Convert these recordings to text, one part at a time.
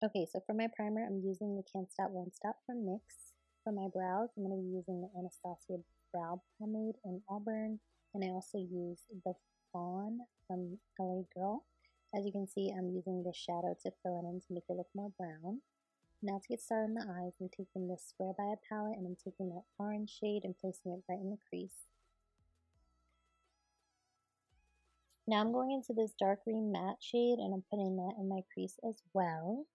Okay, so for my primer, I'm using the Can't Stop Won't Stop from NYX. For my brows, I'm going to be using the Anastasia Brow Pomade in Auburn, and I also use the Fawn from LA Girl. As you can see, I'm using this shadow to fill it in to make it look more brown. Now to get started on the eyes, I'm taking this Swear by a palette, and I'm taking that orange shade and placing it right in the crease. Now I'm going into this dark green matte shade, and I'm putting that in my crease as well.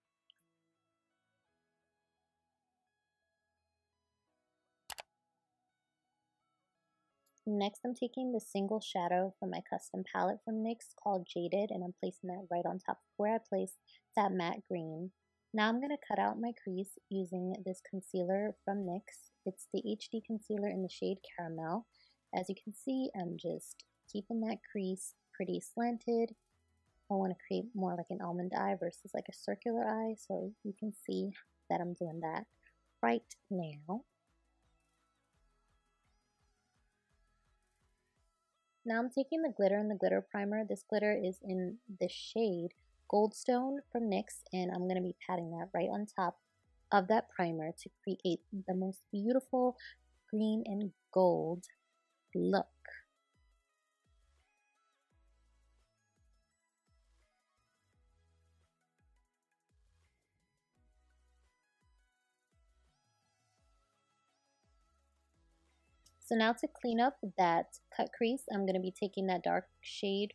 Next, I'm taking the single shadow from my custom palette from NYX called Jaded, and I'm placing that right on top of where I placed that matte green. Now I'm going to cut out my crease using this concealer from NYX. It's the HD concealer in the shade Caramel. As you can see, I'm just keeping that crease pretty slanted. I want to create more like an almond eye versus like a circular eye, so you can see that I'm doing that right now. Now I'm taking the glitter and the glitter primer. This glitter is in the shade Goldstone from NYX, and I'm going to be patting that right on top of that primer to create the most beautiful green and gold look. So now to clean up that cut crease, I'm going to be taking that dark shade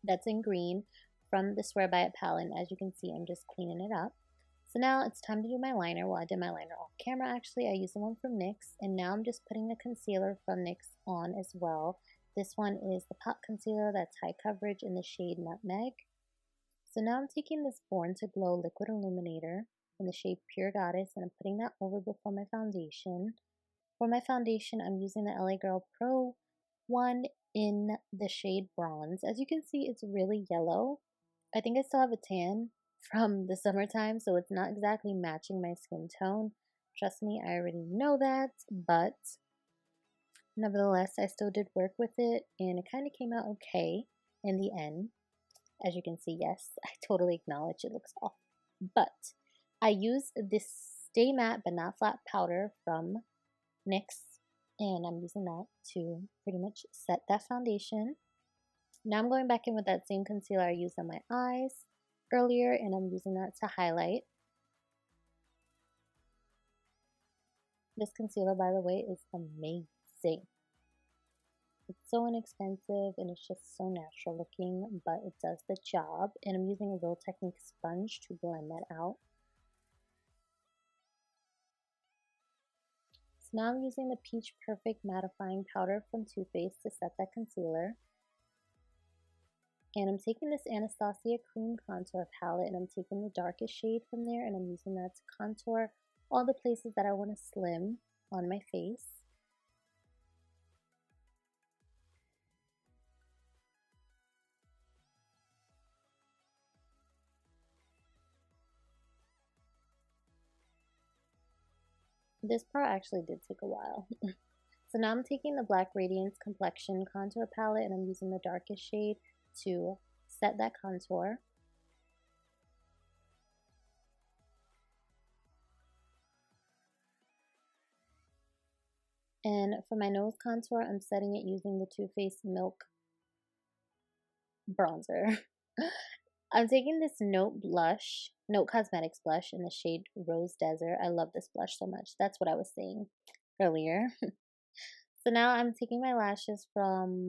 that's in green from the Swear by It palette. And as you can see, I'm just cleaning it up. So now it's time to do my liner. Well, I did my liner off camera actually. I used the one from NYX, and now I'm just putting the concealer from NYX on as well. This one is the Pot Concealer that's high coverage in the shade Nutmeg. So now I'm taking this Born to Glow Liquid Illuminator in the shade Pure Goddess, and I'm putting that over before my foundation. For my foundation, I'm using the LA Girl Pro one in the shade Bronze. As you can see, it's really yellow. I think I still have a tan from the summertime, so it's not exactly matching my skin tone. Trust me, I already know that, but nevertheless, I still did work with it, and it kind of came out okay in the end. As you can see, yes, I totally acknowledge it looks off. But I used this Stay Matte But Not Flat powder from NYX, and I'm using that to pretty much set that foundation. Now I'm going back in with that same concealer I used on my eyes earlier, and I'm using that to highlight. This concealer, by the way, is amazing. It's so inexpensive and it's just so natural looking, but it does the job. And I'm using a Real Technique sponge to blend that out. So now I'm using the Peach Perfect mattifying powder from Too Faced to set that concealer. And I'm taking this Anastasia cream contour palette, and I'm taking the darkest shade from there, and I'm using that to contour all the places that I want to slim on my face. This part actually did take a while. So now I'm taking the Black Radiance Complexion contour palette, and I'm using the darkest shade to set that contour. And for my nose contour, I'm setting it using the Too Faced Milk bronzer. I'm taking this Note Cosmetics blush in the shade Rose Desert. I love this blush so much. That's what I was saying earlier. So now I'm taking my lashes from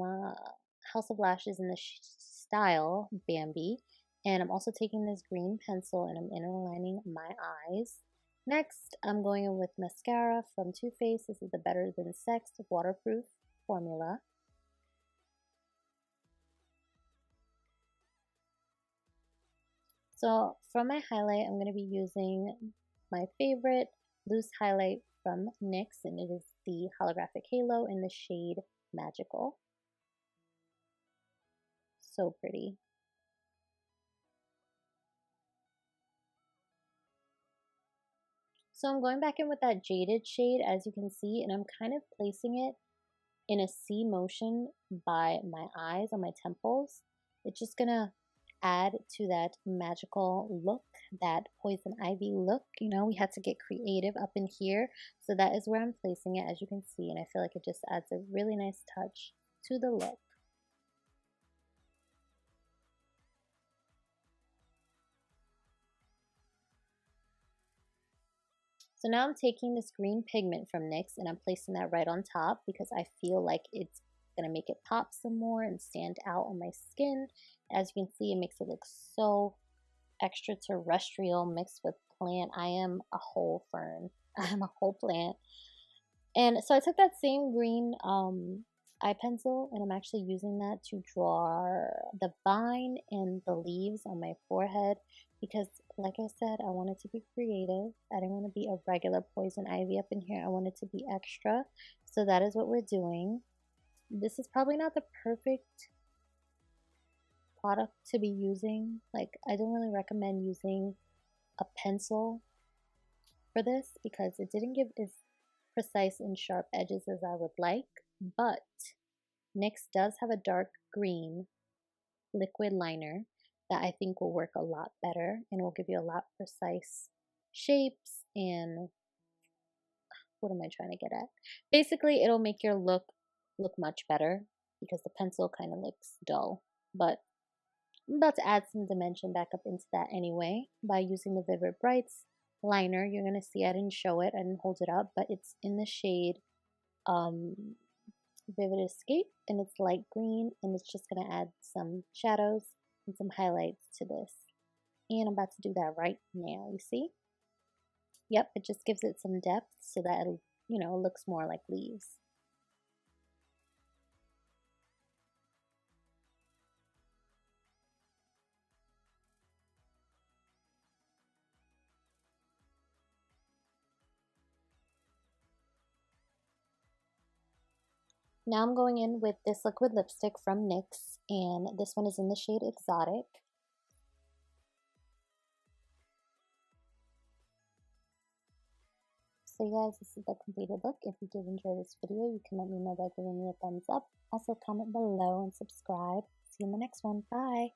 House of Lashes in the style Bambie. And I'm also taking this green pencil, and I'm inner lining my eyes. Next, I'm going in with mascara from Too Faced. This is the Better Than Sex waterproof formula. So for my highlight, I'm going to be using my favorite loose highlight from NYX, and it is the Holographic Halo in the shade Magical. So pretty. So I'm going back in with that Jaded shade, as you can see, and I'm kind of placing it in a C motion by my eyes on my temples. It's just gonna add to that magical look, that poison ivy look. You know, we had to get creative up in here. So that is where I'm placing it, as you can see. And I feel like it just adds a really nice touch to the look. So now I'm taking this green pigment from NYX and I'm placing that right on top because I feel like it's going to make it pop some more and stand out on my skin. As you can see, it makes it look so extraterrestrial mixed with plant. I am a whole fern. I am a whole plant. And so I took that same green eye pencil and I'm actually using that to draw the vine and the leaves on my forehead because, like I said, I wanted to be creative. I didn't want to be a regular poison ivy up in here. I wanted to be extra. So that is what we're doing. This is probably not the perfect product to be using. Like, I don't really recommend using a pencil for this because it didn't give as precise and sharp edges as I would like. But NYX does have a dark green liquid liner that I think will work a lot better and will give you a lot precise shapes and what am I trying to get at? Basically, it'll make your look much better because the pencil kind of looks dull. But I'm about to add some dimension back up into that anyway by using the Vivid Brights liner. You're going to see I didn't show it, I didn't hold it up, but it's in the shade Vivid Escape and it's light green and it's just going to add some shadows and some highlights to this. And I'm about to do that right now, you see? Yep, it just gives it some depth so that it, you know, looks more like leaves. Now I'm going in with this liquid lipstick from NYX, and this one is in the shade Exotic. So you guys, this is the completed look. If you did enjoy this video, you can let me know by giving me a thumbs up. Also comment below and subscribe. See you in the next one. Bye!